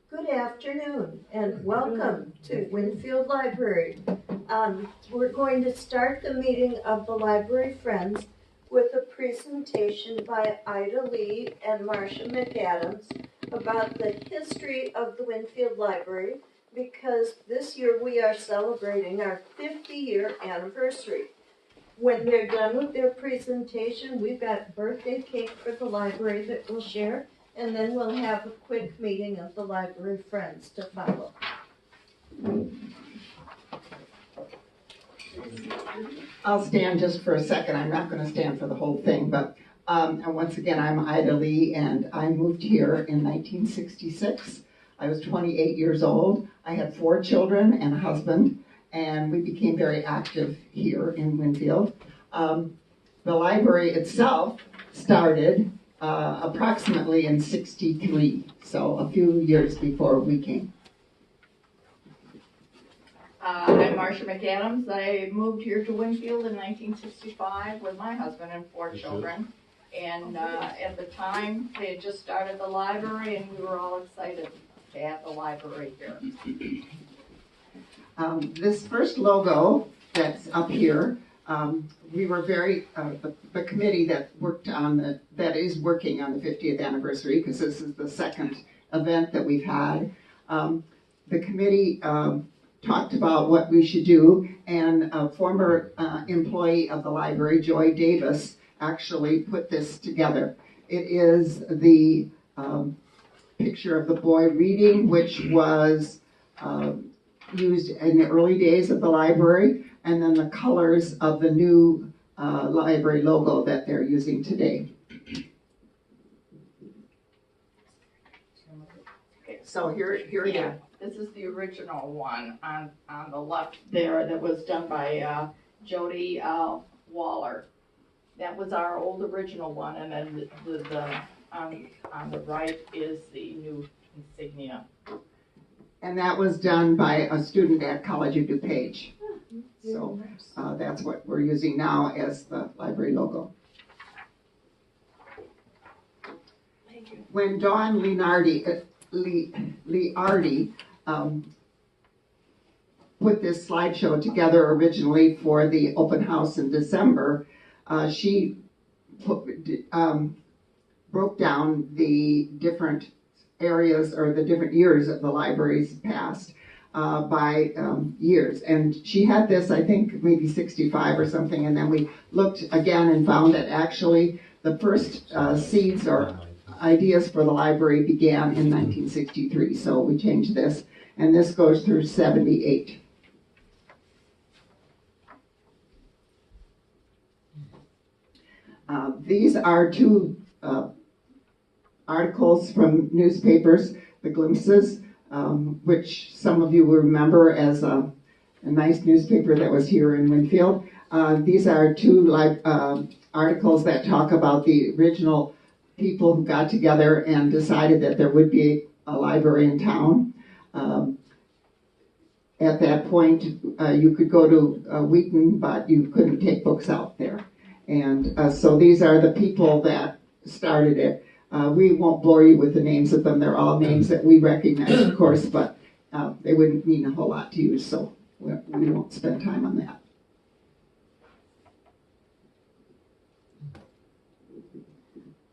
Good afternoon and welcome to Winfield Library. We're going to start the meeting of the Library Friends with a presentation by Ida Lee and Marcia McAdams about the history of the Winfield Library, because this year we are celebrating our 50-year anniversary. When they're done with their presentation, we've got birthday cake for the library that we'll share, and then we'll have a quick meeting of the library friends to follow. I'll stand just for a second. I'm not going to stand for the whole thing, but and once again, I'm Ida Lee, and I moved here in 1966. I was 28 years old. I had 4 children and a husband, and we became very active here in Winfield. The library itself started approximately in 63, so a few years before we came. I'm Marcia McAdams. I moved here to Winfield in 1965 with my husband and 4 children. And at the time, they had just started the library, and we were all excited to have the library here. This first logo that's up here, we were very, the committee that is working on the 50th anniversary, because this is the second event that we've had. The committee talked about what we should do, and a former employee of the library, Joy Davis, actually put this together. It is the picture of the boy reading, which was used in the early days of the library, and then the colors of the new library logo that they're using today. Okay, so here it is. This is the original one on the left there that was done by Jody Waller. That was our old original one, and then on the right is the new insignia. And that was done by a student at College of DuPage. So that's what we're using now as the library logo. Thank you. When Dawn Leonardi put this slideshow together originally for the open house in December, she broke down the different areas or the different years of the library's past by years. And she had this, I think, maybe 65 or something, and then we looked again and found that actually the first seeds or ideas for the library began in 1963. So we changed this, and this goes through 78. These are 2 articles from newspapers, the Glimpses, which some of you will remember as a nice newspaper that was here in Winfield. These are 2 articles that talk about the original people who got together and decided that there would be a library in town. At that point, you could go to Wheaton, but you couldn't take books out there. And so these are the people that started it. We won't bore you with the names of them. They're all names that we recognize, of course, but they wouldn't mean a whole lot to you, so we won't spend time on that.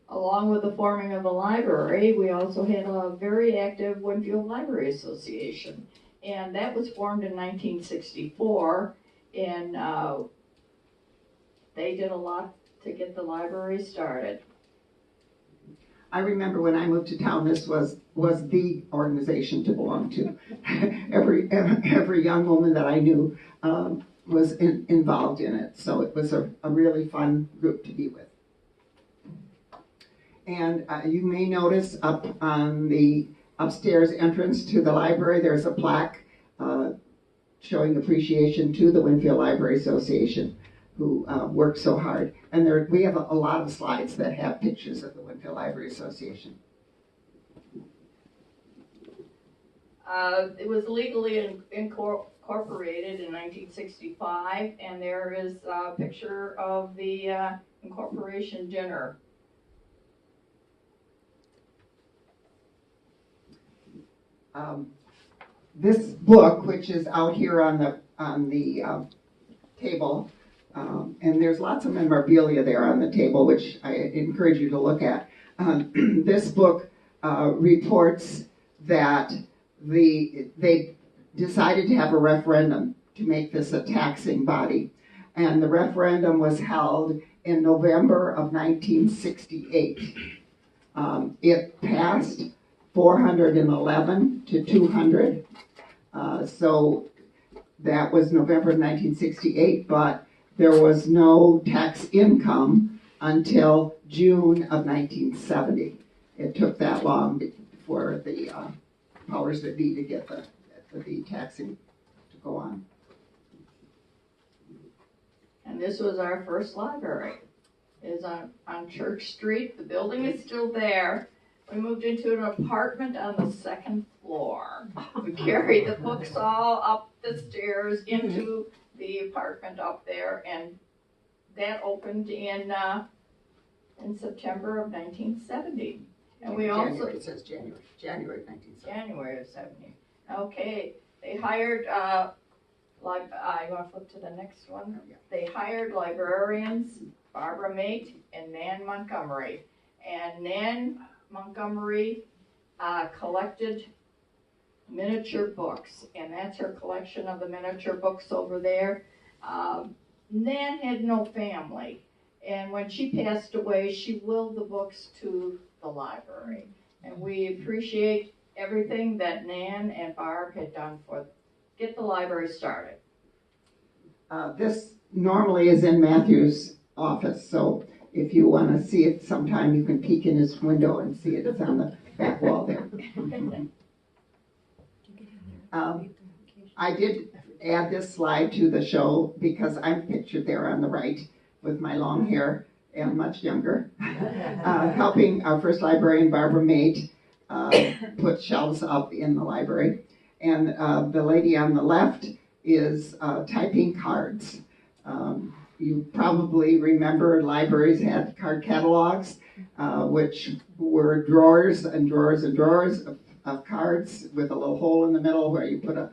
Along with the forming of the library, we also had a very active Winfield Library Association, and that was formed in 1964, and they did a lot to get the library started. I remember when I moved to town, this was the organization to belong to. Every young woman that I knew was involved in it, so it was a really fun group to be with. And you may notice up on the upstairs entrance to the library, there's a plaque showing appreciation to the Winfield Library Association, who worked so hard. And we have a lot of slides that have pictures of the Winfield Library Association. It was legally incorporated in 1965, and there is a picture of the incorporation dinner. This book, which is out here on the table, and there's lots of memorabilia there on the table, which I encourage you to look at. This book reports that they decided to have a referendum to make this a taxing body. And the referendum was held in November of 1968. It passed 411 to 200. So that was November of 1968, but there was no tax income until June of 1970. It took that long for the powers that be to get the taxing to go on. And this was our first library. It is on Church Street. The building is still there. We moved into an apartment on the second floor. We carried the books all up the stairs into the apartment up there, and that opened in September of 1970. And we also January, it says January 1970. January of 70. Okay, they hired I want to flip to the next one. They hired librarians, Barbara Mate and Nan Montgomery. And Nan Montgomery collected miniature books, and that's her collection of the miniature books over there. Nan had no family, and when she passed away, she willed the books to the library. And we appreciate everything that Nan and Barb had done for get the library started. This normally is in Matthew's office, so if you want to see it sometime, you can peek in his window and see it. It's on the back wall there. I did add this slide to the show because I'm pictured there on the right with my long hair and much younger, helping our first librarian, Barbara Mate, put shelves up in the library. And the lady on the left is typing cards. You probably remember libraries had card catalogs, which were drawers and drawers and drawers of cards with a little hole in the middle where you put a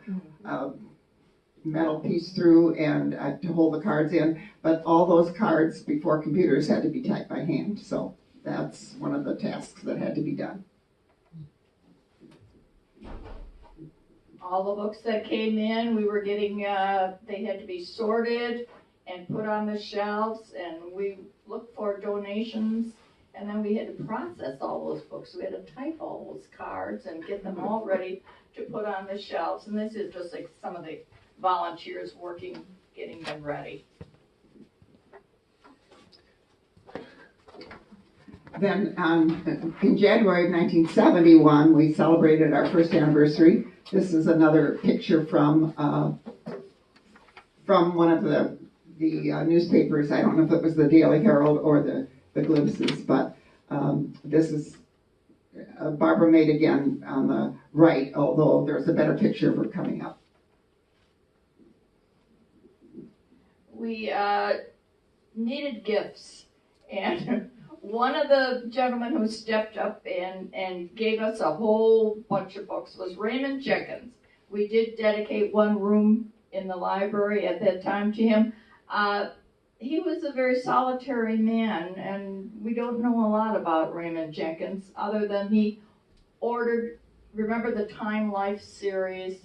metal piece through and to hold the cards in. But all those cards before computers had to be typed by hand. So that's one of the tasks that had to be done. All the books that came in, we were getting, they had to be sorted and put on the shelves, and we looked for donations, and then we had to process all those books. We had to type all those cards and get them all ready to put on the shelves. And this is just like some of the volunteers working, getting them ready. Then in January of 1971, we celebrated our first anniversary. This is another picture from one of the newspapers. I don't know if it was the Daily Herald or the Glimpses, but this is Barbara Mate again on the right, although there's a better picture of her coming up. We needed gifts, and one of the gentlemen who stepped up and gave us a whole bunch of books was Raymond Jenkins. We did dedicate one room in the library at that time to him. He was a very solitary man, and we don't know a lot about Raymond Jenkins other than he ordered, remember the Time Life series?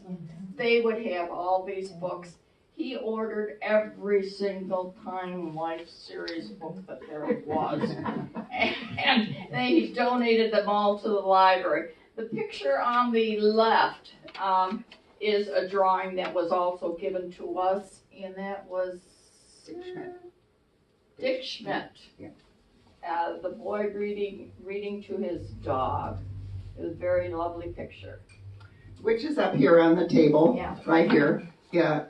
They would have all these books. He ordered every single Time Life series book that there was. And then he donated them all to the library. The picture on the left is a drawing that was also given to us, and that was Dick Schmidt. Yeah. The boy reading to his dog. It was a very lovely picture. Which is up here on the table, Yeah. right here. Yeah.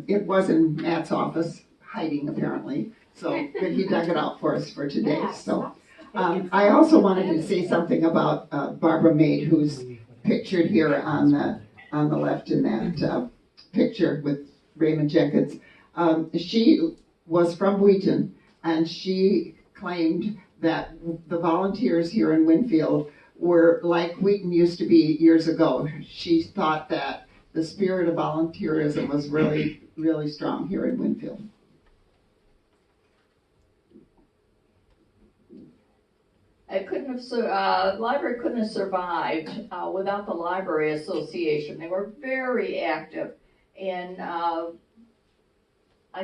It was in Matt's office, hiding apparently, but he dug it out for us for today. So I also wanted to say something about Barbara Mate, who's pictured here on the left in that picture with Raymond Jenkins. She was from Wheaton, and she claimed that the volunteers here in Winfield were like Wheaton used to be years ago. She thought that the spirit of volunteerism was really, really strong here in Winfield. The library couldn't have survived without the Library Association. They were very active, and I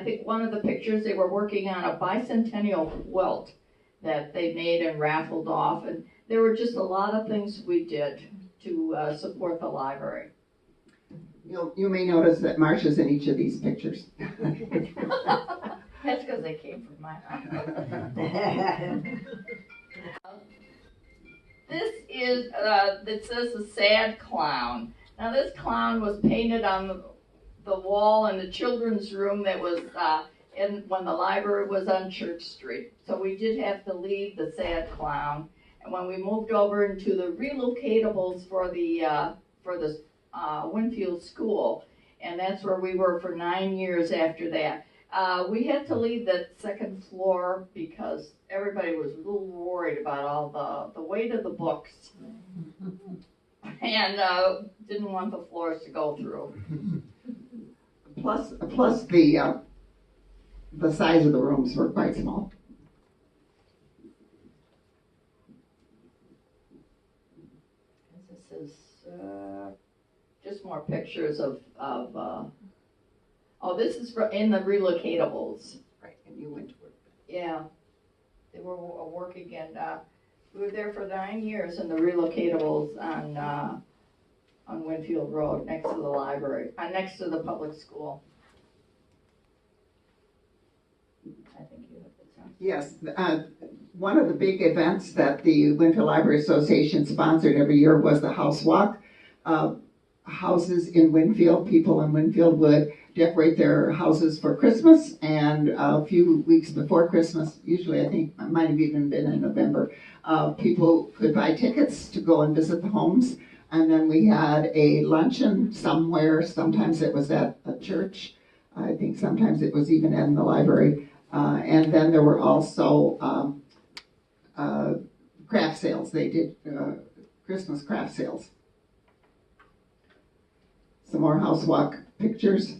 think one of the pictures they were working on a bicentennial quilt that they made and raffled off, and there were just a lot of things we did to support the library. You may notice that Marcia's in each of these pictures. That's because they came from my house. This is, it says the sad clown. Now this clown was painted on the wall in the children's room that was when the library was on Church Street. So we did have to leave the sad clown. And when we moved over into the relocatables for the Winfield School, and that's where we were for 9 years after that. We had to leave that second floor because everybody was a little worried about all the weight of the books and didn't want the floors to go through. Plus the size of the rooms were quite small. This is just more pictures of this is in the relocatables. Right, and you went to work. Yeah, they were working, and we were there for 9 years in the relocatables on Winfield Road, next to the library, next to the public school. I think you have the time. Yes, one of the big events that the Winfield Library Association sponsored every year was the House Walk. Houses in Winfield, people in Winfield would decorate their houses for Christmas, and a few weeks before Christmas, usually I think it might have even been in November, people could buy tickets to go and visit the homes, and then we had a luncheon somewhere. Sometimes it was at a church, I think sometimes it was even in the library, and then there were also craft sales. They did Christmas craft sales. Some more House Walk pictures.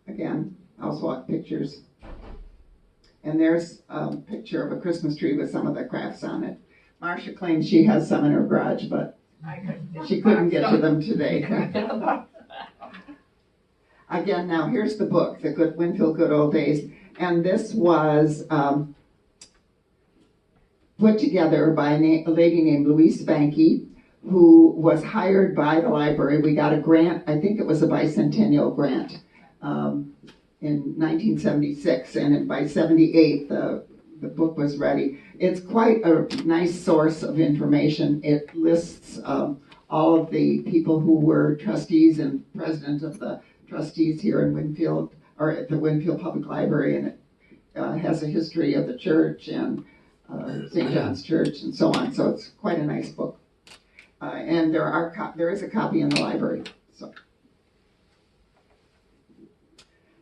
Again, House Walk pictures. And there's a picture of a Christmas tree with some of the crafts on it. Marcia claims she has some in her garage, but she couldn't get to them today. Again, now here's the book, The Good Winfield Good Old Days. And this was put together by a lady named Louise Spanky, who was hired by the library. We got a grant, I think it was a bicentennial grant, in 1976, and by 78 the book was ready. It's quite a nice source of information. It lists all of the people who were trustees and president of the trustees here in Winfield, or at the Winfield Public Library, and it has a history of the church and St. John's Church and so on, so it's quite a nice book. And there is a copy in the library. So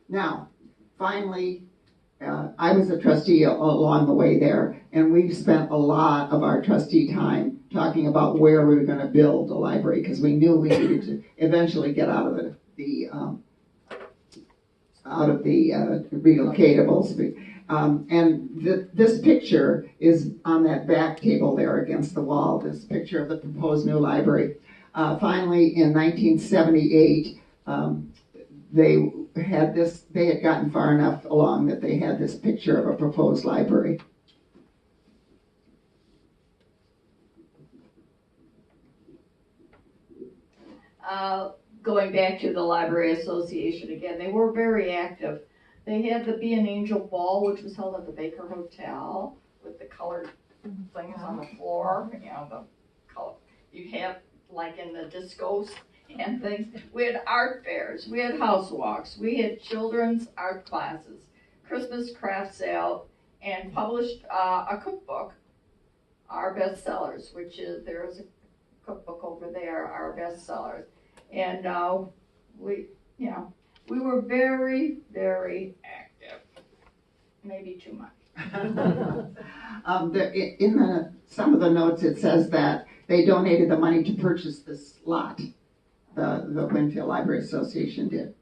now, finally, I was a trustee along the way there, and we've spent a lot of our trustee time talking about where we were going to build a library, because we knew we needed to eventually get out of the relocatables. This picture is on that back table there against the wall, this picture of the proposed new library. Finally, in 1978, they had gotten far enough along that they had this picture of a proposed library. Going back to the Library Association again, they were very active. They had the Be an Angel Ball, which was held at the Baker Hotel with the colored things on the floor. You know, the color. You have, like in the discos and things. We had art fairs. We had house walks. We had children's art classes, Christmas craft sale, and published a cookbook, Our Bestsellers, which is, there's a cookbook over there, Our Bestsellers. And we were very, very active. Maybe too much. Some of the notes, it says that they donated the money to purchase this lot. The Winfield Library Association did.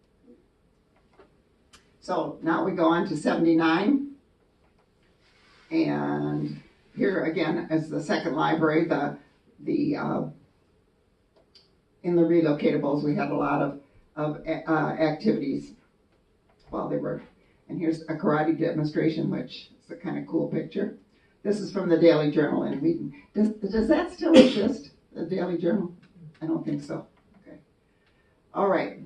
So now we go on to 79. And here again is the second library. In the relocatables, we had a lot of activities while they were. And here's a karate demonstration, which is a kind of cool picture. This is from the Daily Journal in Wheaton. Does that still exist, the Daily Journal? I don't think so. Okay. All right.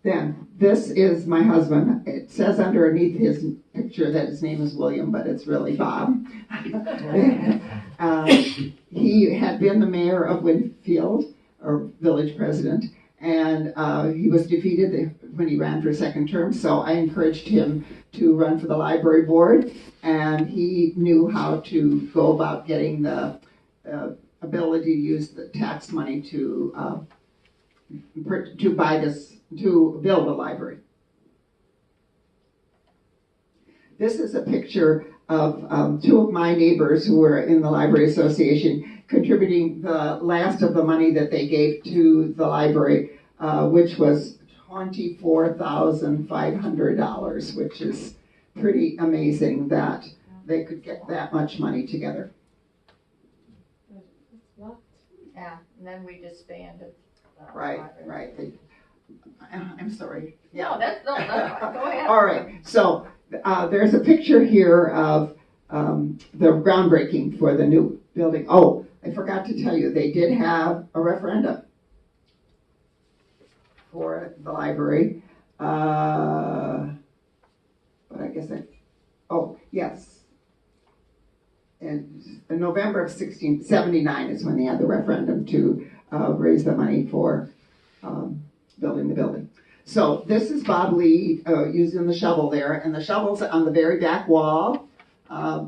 Then, this is my husband. It says underneath his picture that his name is William, but it's really Bob. He had been the mayor of Winfield, or village president, and he was defeated when he ran for a second term, so I encouraged him to run for the library board, and he knew how to go about getting the ability to use the tax money to build a library. This is a picture of two of my neighbors who were in the Library Association contributing the last of the money that they gave to the library, which was $24,500, which is pretty amazing that they could get that much money together. Yeah, and then we disbanded. Right. I'm sorry. Yeah. No, that's fine. Go ahead. All right. So there's a picture here of the groundbreaking for the new building. Oh, I forgot to tell you, they did have a referendum for the library. But I guess yes. And in November of 1679 is when they had the referendum to raise the money for building the building. So this is Bob Lee using the shovel there, and the shovel's on the very back wall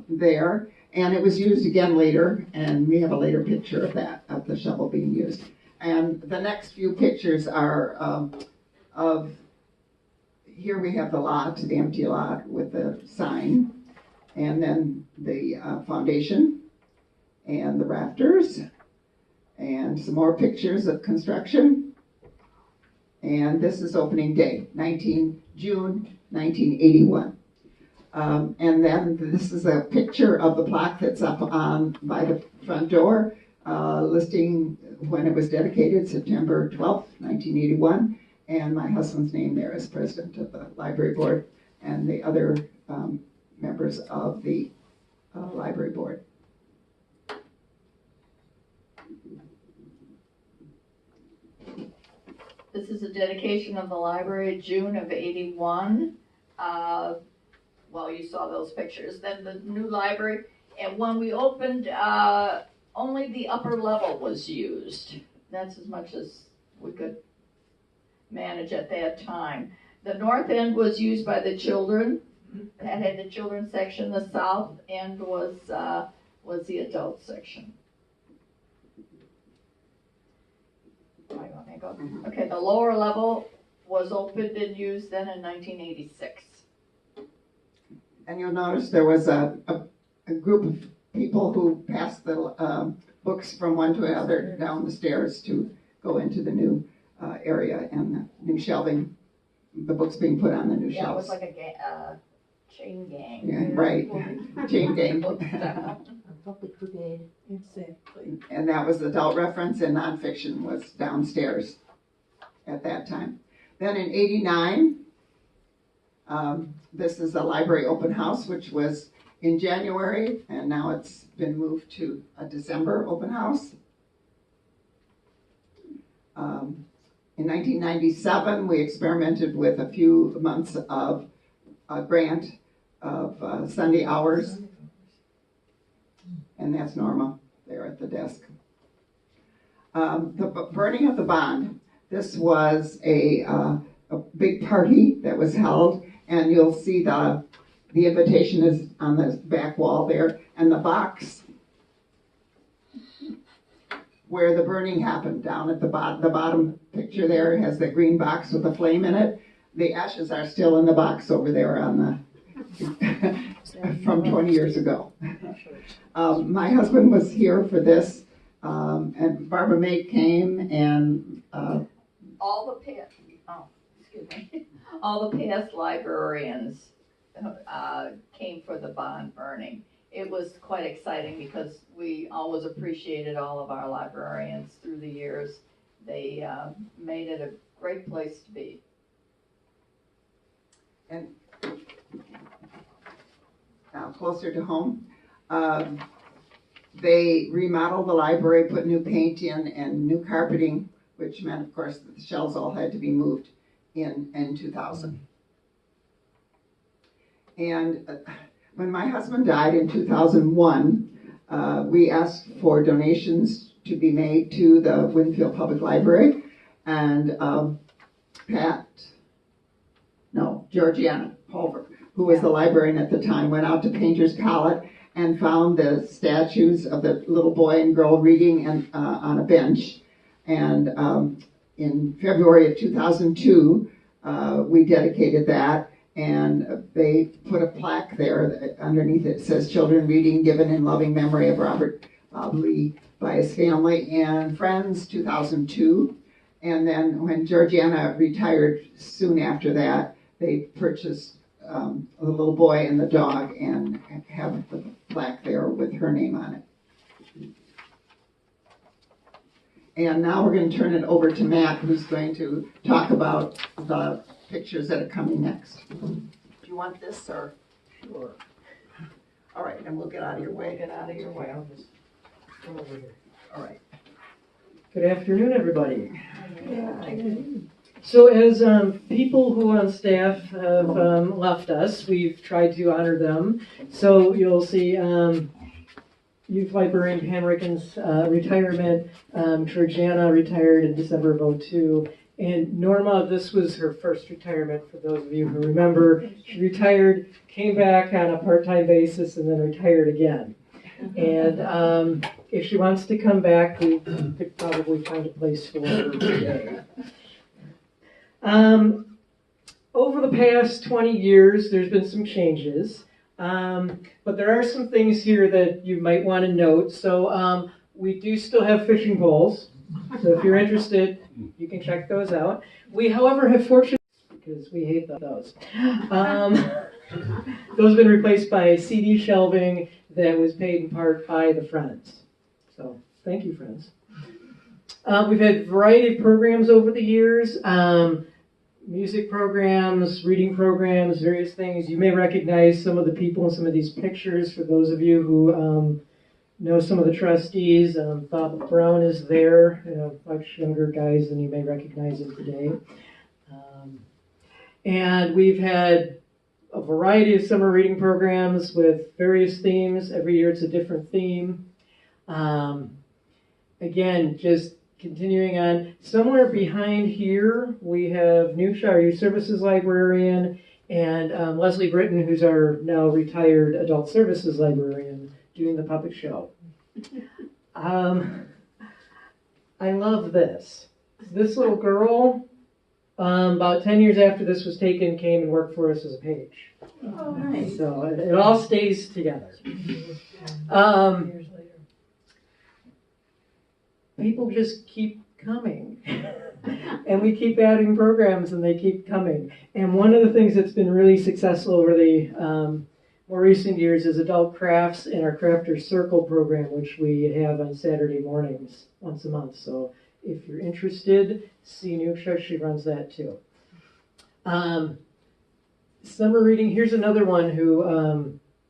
there, and it was used again later, and we have a later picture of that, of the shovel being used. And the next few pictures are of, here we have the lot, the empty lot with the sign, and then the foundation, and the rafters, and some more pictures of construction. And this is opening day, June 1981. And then this is a picture of the plaque that's up by the front door, listing when it was dedicated, September 12th, 1981. And my husband's name there as president of the library board, and the other members of the library board. This is a dedication of the library, June of 81. Well, you saw those pictures. Then the new library, and when we opened, only the upper level was used. That's as much as we could manage at that time. The north end was used by the children. That had the children's section. The south end was the adult section. Okay, the lower level was opened and used then in 1986. And you'll notice there was a group of people who passed the books from one to another down the stairs to go into the new area and the new shelving, the books being put on the new shelves. Yeah, it was like a chain gang. Yeah, right. Chain gang. Public brigade. Exactly. And that was adult reference, and nonfiction was downstairs at that time. Then in 89, this is a library open house, which was in January, and now it's been moved to a December open house. In 1997, we experimented with a few months of a grant of Sunday hours. And that's Norma there at the desk. The burning of the bond. This was a big party that was held, and you'll see the invitation is on the back wall there, and the box where the burning happened down at the bottom picture there has the green box with the flame in it. The ashes are still in the box over there on from 20 years ago. My husband was here for this, and Barbara May came, and All the past, all the past librarians came for the bond burning. It was quite exciting because we always appreciated all of our librarians through the years. They made it a great place to be. and now closer to home, they remodeled the library, put new paint in and new carpeting, which meant, of course, that the shelves all had to be moved in 2000. And when my husband died in 2001, we asked for donations to be made to the Winfield Public Library, and Georgiana Pulver, who was the librarian at the time, went out to Painter's Palette and found the statues of the little boy and girl reading on a bench. And in February of 2002, we dedicated that, and they put a plaque there that underneath it says, "Children reading given in loving memory of Robert Lee by his family and friends, 2002. And then when Georgiana retired soon after that, they purchased the little boy and the dog and have the plaque there with her name on it. And now we're going to turn it over to Matt, who's going to talk about the pictures that are coming next. Do you want this, or? Sure. All right, and we'll get out of your way. Get out of your way. I'll just come over here. All right. Good afternoon, everybody. Yeah. So as people who on staff have left us, we've tried to honor them. So you'll see Youth Librarian Pam Rickens' retirement. Georgiana retired in December of 2002. And Norma, this was her first retirement, for those of you who remember. She retired, came back on a part-time basis, and then retired again. And if she wants to come back, we could probably find a place for her today. Over the past 20 years, there's been some changes, but there are some things here that you might want to note. So we do still have fishing poles, so if you're interested, you can check those out. We, however, have fortunately, because we hate those, those have been replaced by CD shelving that was paid in part by the Friends. So thank you, Friends. We've had a variety of programs over the years. Music programs, reading programs, various things. You may recognize some of the people in some of these pictures. For those of you who know some of the trustees, Bob Brown is there, much younger guys than you may recognize him today. And we've had a variety of summer reading programs with various themes. Every year it's a different theme. Again, just continuing on, somewhere behind here, we have Nuksha, our Youth Services Librarian, and Leslie Britton, who's our now retired Adult Services Librarian, doing the puppet show. I love this. This little girl, about 10 years after this was taken, came and worked for us as a page. Oh, nice. So it all stays together. People just keep coming. And we keep adding programs and they keep coming. And one of the things that's been really successful over the more recent years is adult crafts and our Crafters Circle program, which we have on Saturday mornings once a month. So if you're interested, see Nuksha, she runs that too. Summer reading, here's another one who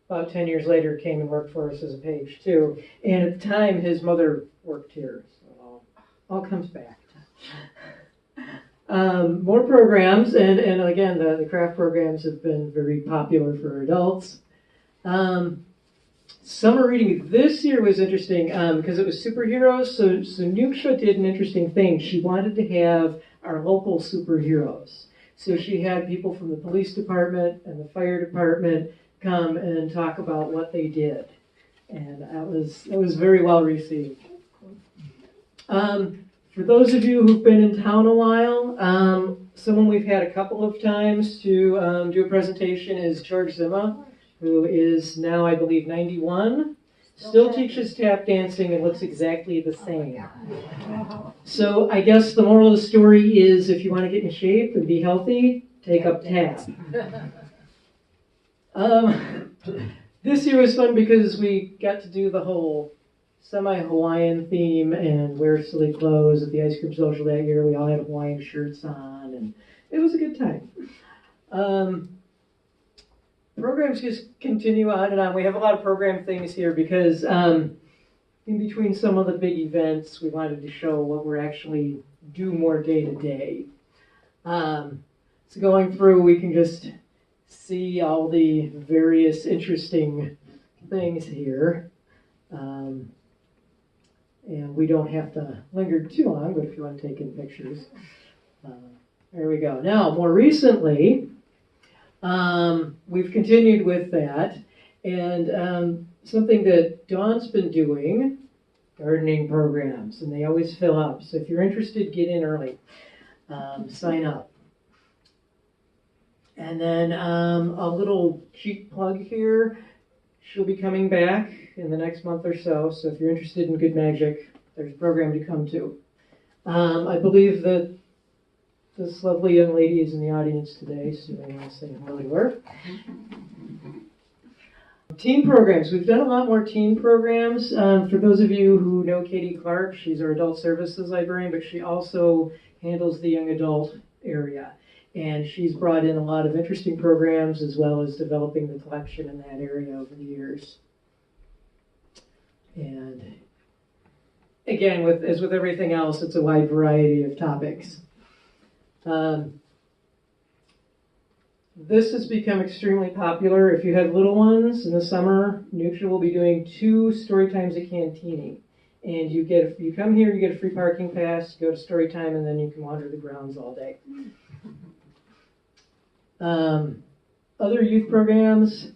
about 10 years later came and worked for us as a page too. And at the time, his mother worked here. All comes back. More programs, and again, the craft programs have been very popular for adults. Summer reading this year was interesting because it was superheroes, so Nuksha did an interesting thing. She wanted to have our local superheroes. So she had people from the police department and the fire department come and talk about what they did. And that was very well received. For those of you who've been in town a while, Someone we've had a couple of times to do a presentation is George Zima, who is now, I believe, 91. Still teaches tap dancing and looks exactly the same. So I guess the moral of the story is if you want to get in shape and be healthy, take up tap. This year was fun because we got to do the whole semi-Hawaiian theme and wear silly clothes at the ice cream social that year. We all had Hawaiian shirts on, and it was a good time. Programs just continue on and on. We have a lot of program things here because in between some of the big events, we wanted to show what we're actually do more day to day. So going through, we can just see all the various interesting things here. And we don't have to linger too long, but if you want to take in pictures. There we go. Now, more recently, we've continued with that. And something that Dawn's been doing, gardening programs, and they always fill up. So if you're interested, get in early. Sign up. And then a little cheap plug here. She'll be coming back in the next month or so. So if you're interested in good magic, there's a program to come to. I believe that this lovely young lady is in the audience today, so you may want to say hello to her. Teen programs. We've done a lot more teen programs. For those of you who know Katie Clark, she's our adult services librarian, but she also handles the young adult area. And she's brought in a lot of interesting programs as well as developing the collection in that area over the years. And again, as with everything else, it's a wide variety of topics. This has become extremely popular. If you have little ones in the summer, Nutra will be doing 2 story times at Cantini. And you come here, you get a free parking pass, go to story time, and then you can wander the grounds all day. Other youth programs,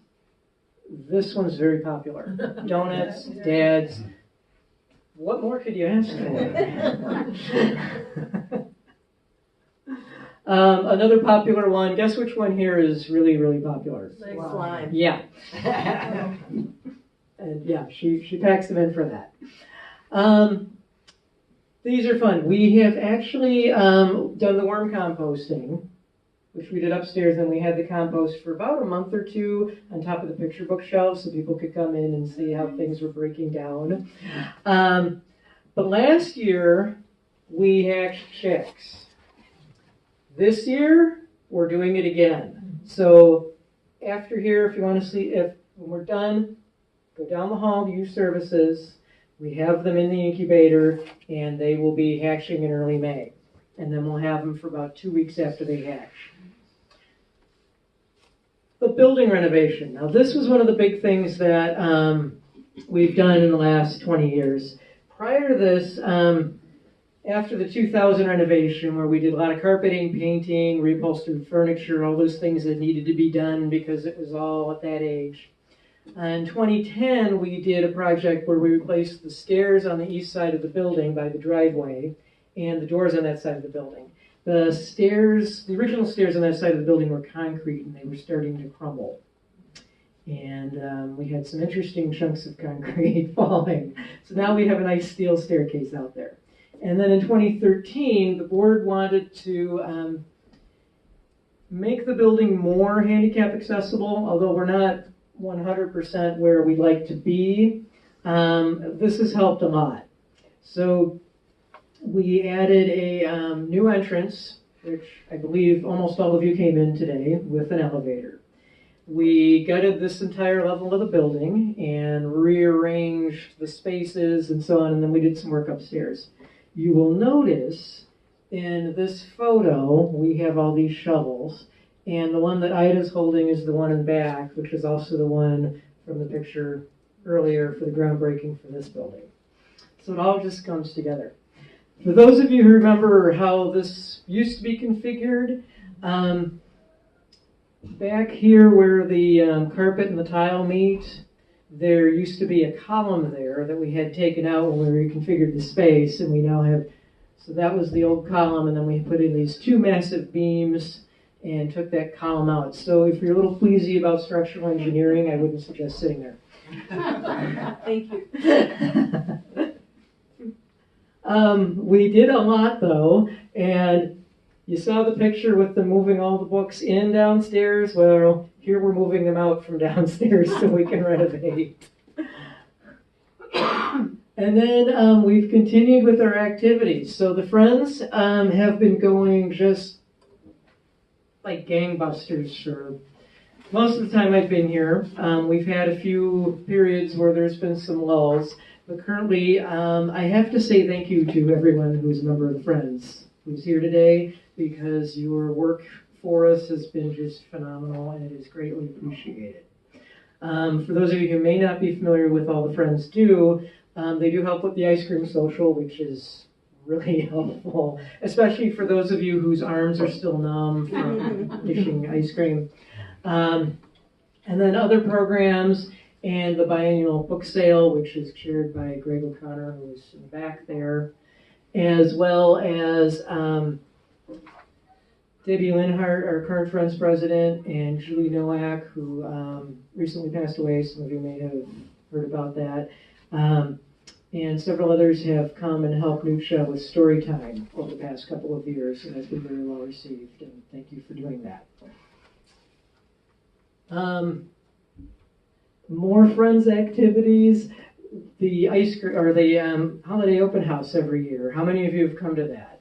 this one's very popular. Donuts, dads. What more could you ask for? Another popular one, guess which one here is really, really popular? Slime. Yeah. And yeah, she packs them in for that. These are fun. We have actually done the worm composting, which we did upstairs, and we had the compost for about a month or 2 on top of the picture book shelf so people could come in and see how things were breaking down. But last year, we hatched chicks. This year, we're doing it again. So after here, if you want to see, when we're done, go down the hall to youth services. We have them in the incubator, and they will be hatching in early May. And then we'll have them for about 2 weeks after they hatch. The building renovation. Now, this was one of the big things that we've done in the last 20 years. Prior to this, after the 2000 renovation, where we did a lot of carpeting, painting, reupholstered furniture, all those things that needed to be done because it was all at that age. In 2010, we did a project where we replaced the stairs on the east side of the building by the driveway and the doors on that side of the building. The original stairs on that side of the building were concrete and they were starting to crumble. And we had some interesting chunks of concrete falling. So now we have a nice steel staircase out there. And then in 2013, the board wanted to make the building more handicap accessible, although we're not 100% where we'd like to be. This has helped a lot. So we added a new entrance, which I believe almost all of you came in today, with an elevator. We gutted this entire level of the building and rearranged the spaces and so on, and then we did some work upstairs. You will notice in this photo, we have all these shovels, and the one that Ida's holding is the one in back, which is also the one from the picture earlier for the groundbreaking for this building. So it all just comes together. For those of you who remember how this used to be configured, back here where the carpet and the tile meet, there used to be a column there that we had taken out when we reconfigured the space, and we now have So that was the old column, and then we put in these two massive beams and took that column out. So if you're a little queasy about structural engineering, I wouldn't suggest sitting there. Thank you. We did a lot though, and you saw the picture with them moving all the books in downstairs. Well, here we're moving them out from downstairs so we can renovate. And then we've continued with our activities. So the Friends have been going just like gangbusters for most of the time I've been here. We've had a few periods where there's been some lulls, but currently I have to say thank you to everyone who's a member of the Friends who's here today, because your work for us has been just phenomenal and it is greatly appreciated. For those of you who may not be familiar with all the Friends do, they do help with the ice cream social, which is really helpful, especially for those of you whose arms are still numb from dishing ice cream. And then other programs and the biannual book sale, which is chaired by Greg O'Connor, who's in the back there, as well as Debbie Linhart, our current Friends president, and Julie Nowak, who recently passed away. Some of you may have heard about that. And several others have come and helped Nucha with story time over the past couple of years, and that's been very well received, and thank you for doing that. More Friends activities, the holiday open house every year. How many of you have come to that?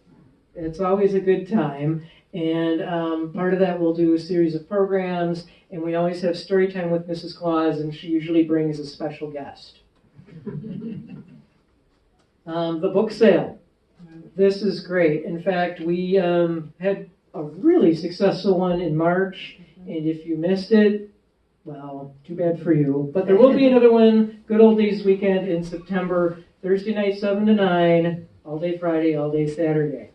It's always a good time, and part of that we'll do a series of programs, and we always have story time with Mrs. Claus, and she usually brings a special guest. The book sale. This is great. In fact, we had a really successful one in March, and if you missed it, well, too bad for you. But there will be another one, Good Old Days Weekend in September, Thursday night 7 to 9, all day Friday, all day Saturday.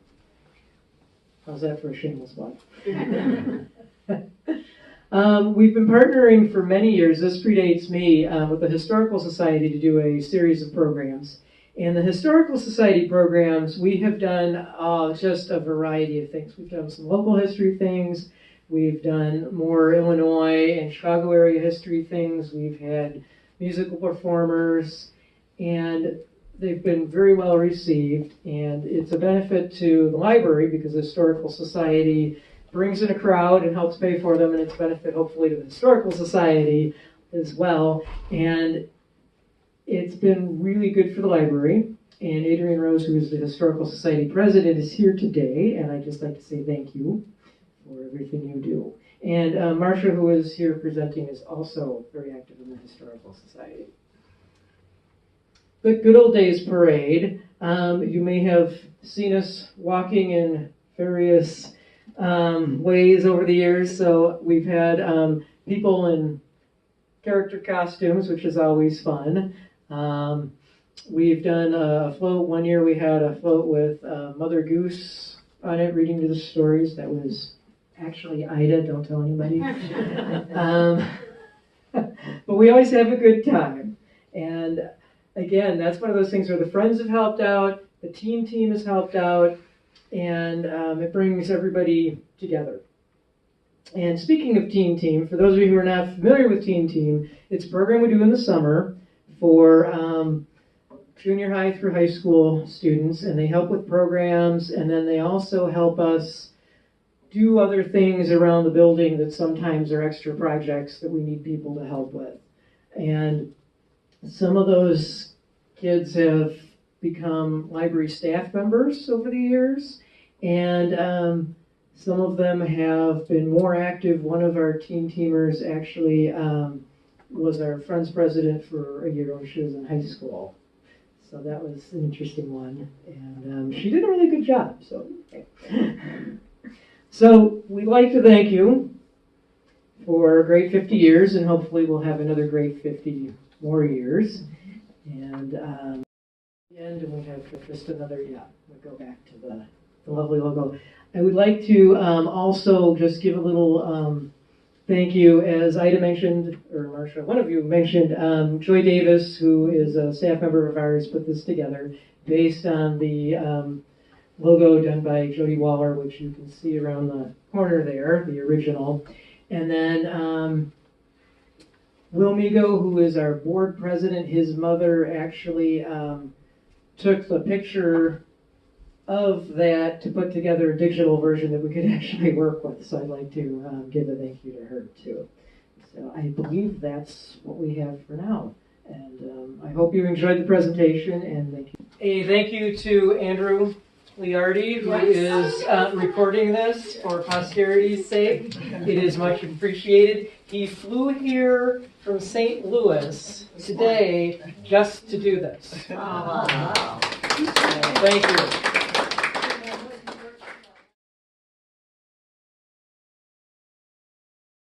How's that for a shameless plug? We've been partnering for many years, this predates me, with the Historical Society to do a series of programs. And the Historical Society programs, we have done just a variety of things. We've done some local history things. We've done more Illinois and Chicago area history things. We've had musical performers, and they've been very well received. And it's a benefit to the library because the Historical Society brings in a crowd and helps pay for them, and it's a benefit hopefully to the Historical Society as well. And it's been really good for the library. And Adrienne Rose, who is the Historical Society president, is here today, and I'd just like to say thank you for everything you do. And Marcia, who is here presenting, is also very active in the Historical Society. The Good Old Days Parade. You may have seen us walking in various ways over the years. So we've had people in character costumes, which is always fun. We've done a float. One year we had a float with Mother Goose on it, reading to the stories. That was actually Ida, don't tell anybody. But we always have a good time. And again, that's one of those things where the Friends have helped out, the team has helped out, and it brings everybody together. And speaking of team, for those of you who are not familiar with team, it's a program we do in the summer for junior high through high school students, and they help with programs, and then they also help us do other things around the building that sometimes are extra projects that we need people to help with. And some of those kids have become library staff members over the years, and some of them have been more active. One of our teamers actually was our Friends president for a year when she was in high school. So that was an interesting one, and she did a really good job. So, okay. So we'd like to thank you for a great 50 years, and hopefully we'll have another great 50 more years. And the end, and we have just another, we'll go back to the lovely logo. I would like to also just give a little thank you, as Ida mentioned, or Marsha, one of you mentioned, Joy Davis, who is a staff member of ours, put this together based on the logo done by Jody Waller, which you can see around the corner there, the original. And then Will Migo, who is our board president, his mother actually took the picture of that to put together a digital version that we could actually work with. So I'd like to give a thank you to her too. So I believe that's what we have for now. And I hope you enjoyed the presentation, and thank you. A thank you to Andrew Liardi, who is recording this for posterity's sake. It is much appreciated. He flew here from St. Louis today just to do this. Wow. Thank you.